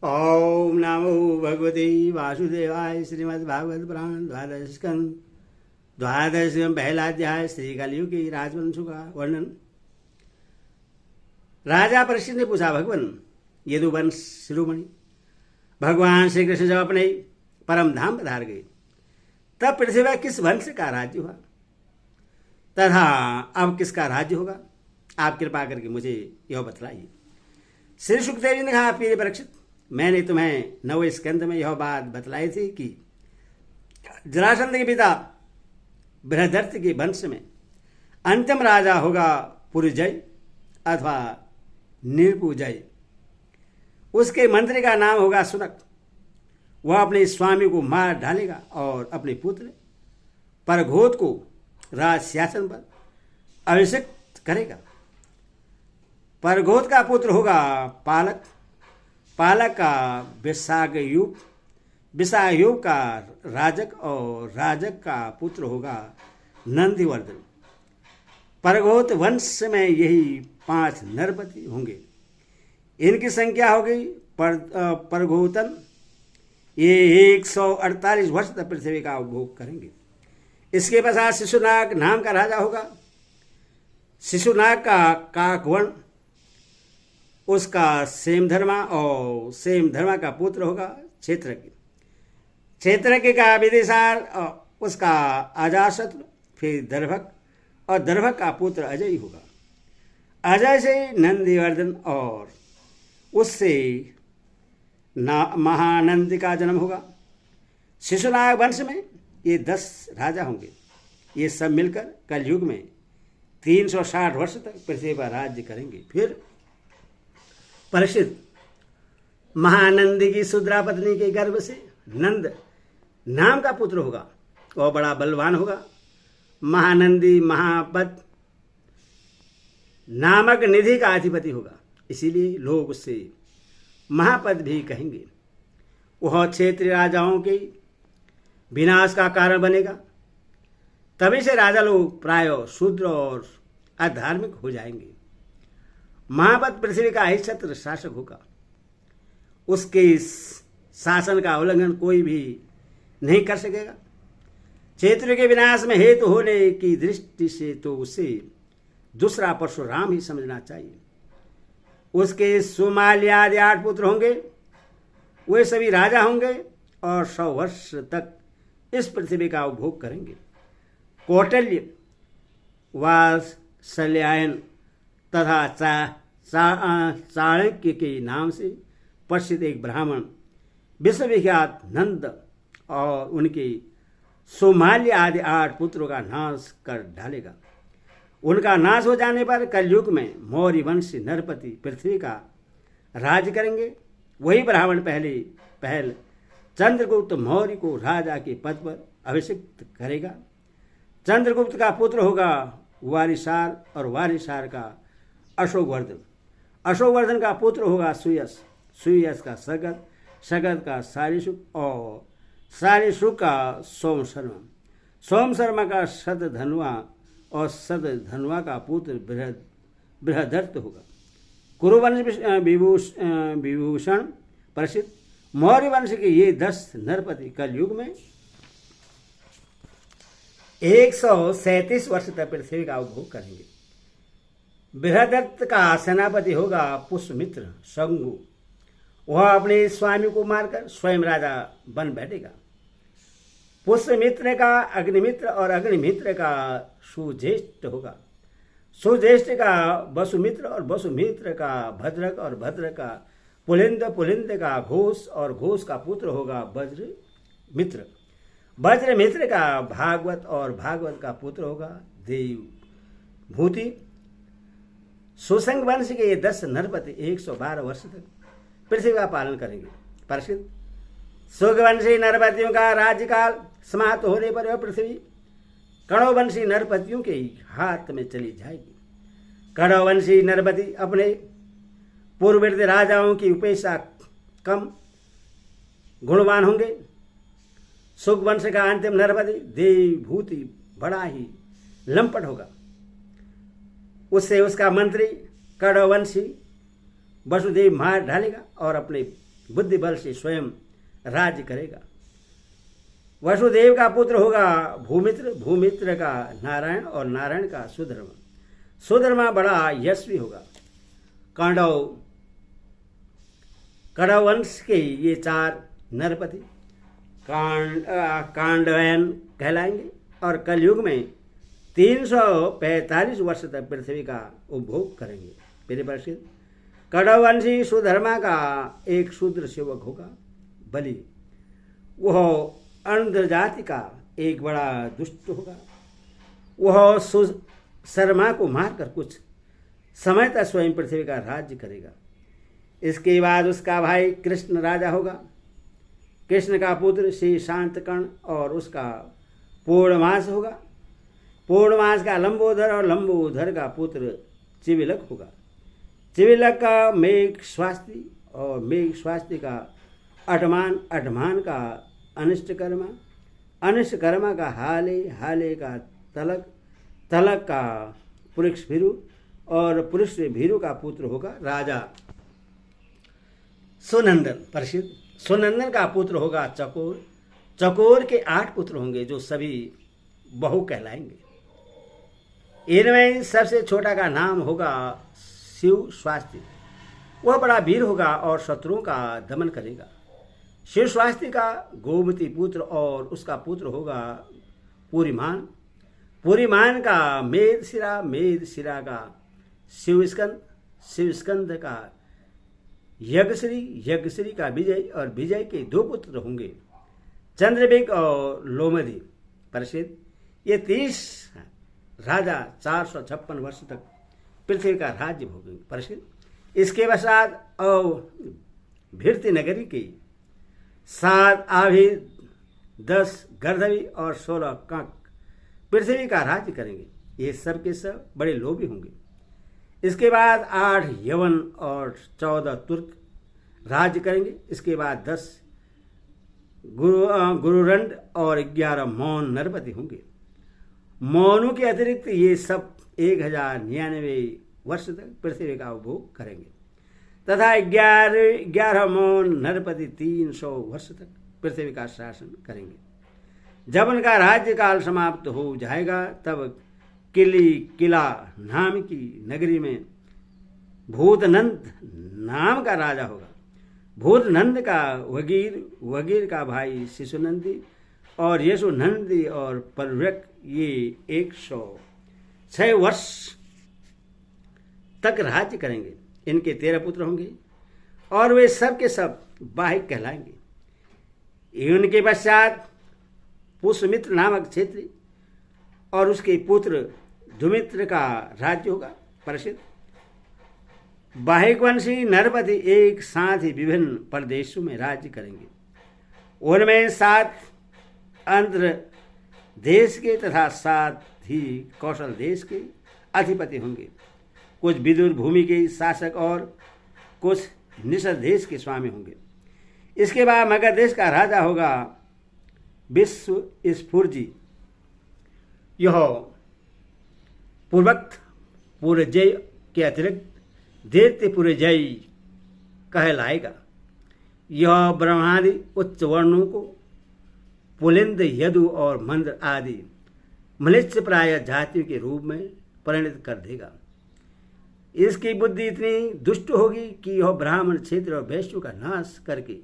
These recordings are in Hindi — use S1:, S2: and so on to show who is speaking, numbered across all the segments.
S1: ओम नमो भगवते वासुदेवाय। श्रीमद्भागवत पुराण द्वादश स्कंद द्वादश पहला अध्याय श्री कलयुग की राजवंशों का वर्णन। राजा परीक्षित ने पूछा, भगवान यदुवंश शिरोमणि भगवान श्री कृष्ण जब अपने परम धाम पधार गए तब पृथ्वी पर किस वंश का राज्य हुआ तथा अब किसका राज्य होगा? आप कृपा करके मुझे यह बतलाइए। श्री सुखदेव जी ने कहा, प्रिय परीक्षित, मैंने तुम्हें नवे स्कंद में यह बात बतलाई थी कि जरासंध के पिता बृहदर्थ के वंश में अंतिम राजा होगा पुरजय अथवा निर्पुजय। उसके मंत्री का नाम होगा सुनक। वह अपने स्वामी को मार डालेगा और अपने पुत्र परघोत को राज शासन पर अभिषिक्त करेगा। परघोत का पुत्र होगा पालक, पालक का विषागयुग, विषागयुग का राजक और राजक का पुत्र होगा नंदिवर्धन। परघोत वंश में यही 5 नरपति होंगे। इनकी संख्या होगी परघोतन। ये 148 वर्ष तक पृथ्वी का उपभोग करेंगे। इसके पश्चात शिशुनाग नाम का राजा होगा। शिशुनाग का काकवर्ण, उसका सेमधर्मा और सेमधर्मा का पुत्र होगा क्षेत्रज्ञ। क्षेत्रज्ञ का विदिशार, उसका अजाशत्रु, फिर दर्भक और दर्भक का पुत्र अजय होगा। अजय से नंदिवर्धन और उससे महानंद का जन्म होगा। शिशुनाग वंश में ये 10 राजा होंगे। ये सब मिलकर कलयुग में 360 वर्ष तक पृथ्वी पर राज्य करेंगे। फिर परीक्षित, महानंद की सुद्रा पत्नी के गर्भ से नंद नाम का पुत्र होगा। वह बड़ा बलवान होगा। महानंदी महापद नामक निधि का अधिपति होगा, इसीलिए लोग उससे महापद भी कहेंगे। वह क्षेत्रीय राजाओं के विनाश का कारण बनेगा। तभी से राजा लोग प्राय शूद्र और अधार्मिक हो जाएंगे। महापद पृथ्वी का ही छत्र शासक होगा। उसके शासन का उल्लंघन कोई भी नहीं कर सकेगा। क्षेत्र के विनाश में हेतु होने की दृष्टि से तो उसे दूसरा परशुराम ही समझना चाहिए। उसके सुमाली आदि 8 पुत्र होंगे। वे सभी राजा होंगे और 100 वर्ष तक इस पृथ्वी का उपभोग करेंगे। कौटिल्य, वात्स्यायन तथा चाणक्य के नाम से प्रसिद्ध एक ब्राह्मण विश्वविख्यात नंद और उनके सुमाल्य आदि 8 पुत्रों का नाश कर डालेगा। उनका नाश हो जाने पर कलयुग में मौर्य वंशी नरपति पृथ्वी का राज करेंगे। वही ब्राह्मण पहल चंद्रगुप्त मौर्य को राजा के पद पर अभिषिक्त करेगा। चंद्रगुप्त का पुत्र होगा वारिसार और वारिसार का अशोकवर्धन। अशोकवर्धन का पुत्र होगा सुयस, सुयस का सगद, सगद का सारिशुक और सारिशुक का सोमशर्मा, सोमशर्मा का शतधनुआ और शतधनुआ का पुत्र बृहदर्थ होगा। कुरुवंश विभूषण प्रसिद्ध मौर्य वंश के ये 10 नरपति कलयुग में 137 वर्ष तक पृथ्वी का उपभोग करेंगे। बृहदत्त का सेनापति होगा पुष्यमित्र शंगु। वह अपने स्वामी को मारकर स्वयं राजा बन बैठेगा। पुष्यमित्र का अग्निमित्र और अग्निमित्र का सुज्येष्ठ होगा। सुज्येष्ठ का वसुमित्र और वसुमित्र का भद्रक और भद्रक का पुलिंद, पुलिंद का घोष और घोष का पुत्र होगा वज्र मित्र। वज्र मित्र का भागवत और भागवत का पुत्र होगा देव भूति। सुसंग वंश के ये 10 नरपति 112 वर्ष तक पृथ्वी का पालन करेंगे। प्रसिद्ध सुगवंशी नरपतियों का राज्यकाल समाप्त होने पर वह पृथ्वी कणोवंशी नरपतियों के हाथ में चली जाएगी। कणोवंशी नरपति अपने पूर्ववर्ती राजाओं की उपेक्षा कम गुणवान होंगे। सुगवंश का अंतिम नरपति देवभूति बड़ा ही लंपट होगा। उससे उसका मंत्री कणवंशी वसुदेव मार डालेगा और अपने बुद्धि बल से स्वयं राज्य करेगा। वसुदेव का पुत्र होगा भूमित्र, भूमित्र का नारायण और नारायण का सुधर्मा। सुधर्मा बड़ा यशस्वी होगा। कण्व वंश के ये 4 नरपति कांडवयन कहलाएंगे और कलयुग में 345 वर्ष तक पृथ्वी का उपभोग करेंगे। मेरे प्रसिद्ध कण्ववंशी सुधर्मा का एक शूद्र सेवक होगा बलि। वह अंध जाति का एक बड़ा दुष्ट होगा। वह शर्मा को मारकर कुछ समय तक स्वयं पृथ्वी का राज्य करेगा। इसके बाद उसका भाई कृष्ण राजा होगा। कृष्ण का पुत्र श्री शांतकर्ण और उसका पूर्णमास होगा। पूर्णमास का लंबोदर और लंबोदर का पुत्र चिविलक होगा। चिविलक का मेघ स्वास्थी और मेघ स्वास्थी का अटमान, अटमान का अनिष्टकर्मा, अनिष्टकर्मा का हाले, हाले का तलक, तलक का पुरुष भीरु और पुरुष भीरु का पुत्र होगा राजा सुनंदन। प्रसिद्ध सुनंदन का पुत्र होगा चकोर। चकोर के 8 पुत्र होंगे जो सभी बहु कहलाएंगे। इनमें सबसे छोटा का नाम होगा शिव स्वास्थी। वह बड़ा वीर होगा और शत्रुओं का दमन करेगा। शिव स्वास्थी का गोमती पुत्र और उसका पुत्र होगा पूरिमान। पूरिमान का मेदशिरा, मेदशिरा का शिवस्कंद, शिवस्कंद का यज्ञश्री, यज्ञश्री का विजय और विजय के 2 पुत्र होंगे चंद्रबिक और लोमधि। प्रसिद्ध ये 30 राजा 456 वर्ष तक पृथ्वी का राज्य भोगेंगे। प्रसिद्ध इसके पश्चात भीरति नगरी के 7 आभि, 10 गर्दभी और 16 कांक पृथ्वी का राज्य करेंगे। ये सब के सब बड़े लोभी होंगे। इसके बाद 8 यवन और 14 तुर्क राज्य करेंगे। इसके बाद 10 गुरुरंड और 11 मौन नरपति होंगे। मौनों के अतिरिक्त ये सब 1099 वर्ष तक पृथ्वी का उपभोग करेंगे तथा 11 मौन नरपति 300 वर्ष तक पृथ्वी का शासन करेंगे। जब उनका राज्य काल समाप्त हो जाएगा तब किला नाम की नगरी में भूतनंद नाम का राजा होगा। भूतनंद का वगीर का भाई शिशुनंदी और यशुनंदी और परव्रक ये 106 वर्ष तक राज्य करेंगे। इनके 13 पुत्र होंगे और वे सब के सब बाहिक कहलाएंगे। इनके पश्चात पुष्यमित्र नामक क्षेत्री और उसके पुत्र धुमित्र का राज्य होगा। प्रसिद्ध बाहिकवंशी नरपति एक साथ ही विभिन्न प्रदेशों में राज्य करेंगे। उनमें 7 आंध्र देश के तथा 7 ही कौशल देश के अधिपति होंगे। कुछ विदुर भूमि के शासक और कुछ निषद देश के स्वामी होंगे। इसके बाद मगध देश का राजा होगा विश्व स्फूर्जी। यह पूर्वक्त पुरजय के अतिरिक्त दैत्य पुरजय कहलाएगा। यह ब्रह्मादि उच्च वर्णों को पुलिंद, यदु और मंद्र आदि मलिच्छ प्राय जातियों के रूप में परिणत कर देगा। इसकी बुद्धि इतनी दुष्ट होगी कि यह ब्राह्मण क्षेत्र और वैश्यों का नाश करके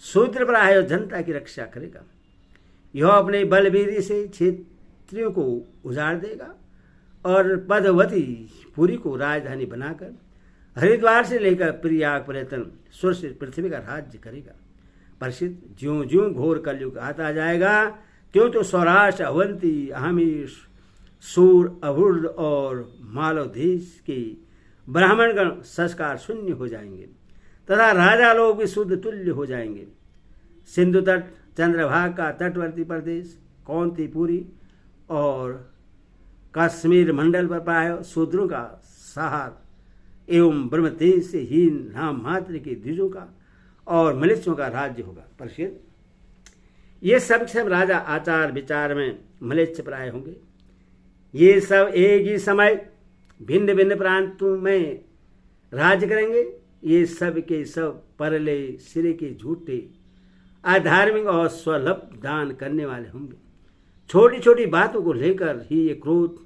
S1: शूद्र प्राय जनता की रक्षा करेगा। यह अपने बलवीर से क्षेत्रियों को उजाड़ देगा और पदवती पुरी को राजधानी बनाकर हरिद्वार से लेकर प्रयाग पर्यटन सुर से पृथ्वी का राज्य करेगा। प्रसिद्ध ज्यों ज्यों घोर कलयुग आता जाएगा त्यों तो सौराष्ट्र, अवंती, आमिष, सूर, अभुर्द और मालव देश के ब्राह्मणगण संस्कार शून्य हो जाएंगे तथा राजा लोग भी शुद्ध तुल्य हो जाएंगे। सिंधु तट, चंद्रभाग का तटवर्ती प्रदेश, कौंतीपुरी और कश्मीर मंडल पर प्राय शूद्रों का सहार एवं ब्रह्म तेज से हीन नाम मात्र के द्विजों का और मलिच्यों का राज्य होगा। प्रसिद्ध ये सब राजा आचार विचार में मलिच्छ प्राय होंगे। ये सब एक ही समय भिन्न भिन्न प्रांतों में राज्य करेंगे ये सब के सब परले सिरे के झूठे, अधार्मिक और स्वलभ दान करने वाले होंगे। छोटी छोटी बातों को लेकर ही ये क्रोध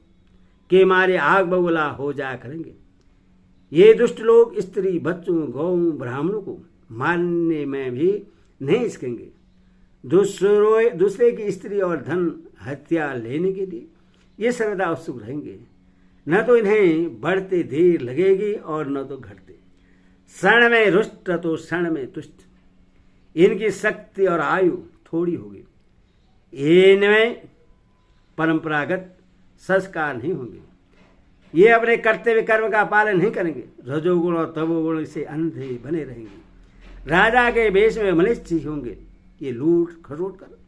S1: के मारे आग बबूला हो जाया करेंगे। ये दुष्ट लोग स्त्री, बच्चों, गौ, ब्राह्मणों को मारने में भी नहीं हिचकेंगे। दूसरे की स्त्री और धन हत्या लेने के लिए ये सर्वदा उत्सुक रहेंगे। न तो इन्हें बढ़ते देर लगेगी और न तो घटते। क्षण में रुष्ट तो क्षण में तुष्ट। इनकी शक्ति और आयु थोड़ी होगी। इनमें परंपरागत संस्कार नहीं होंगे। ये अपने कर्तव्य कर्म का पालन नहीं करेंगे। रजोगुण और तमोगुण से अंधे बने रहेंगे। राजा के वेश में मनुष्य ही होंगे। ये लूट खसोट कर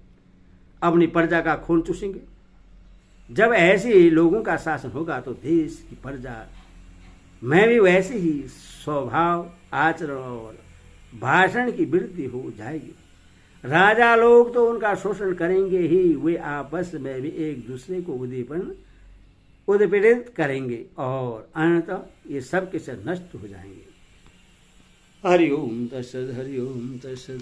S1: अपनी प्रजा का खून चूसेंगे। जब ऐसे लोगों का शासन होगा तो देश की प्रजा में भी वैसे ही स्वभाव, आचरण और भाषण की वृद्धि हो जाएगी। राजा लोग तो उनका शोषण करेंगे ही, वे आपस में भी एक दूसरे को उत्पीड़ित करेंगे और अंततः ये सब के सब नष्ट हो जाएंगे। हरिओम तत्सत, हरिओम तत्सत।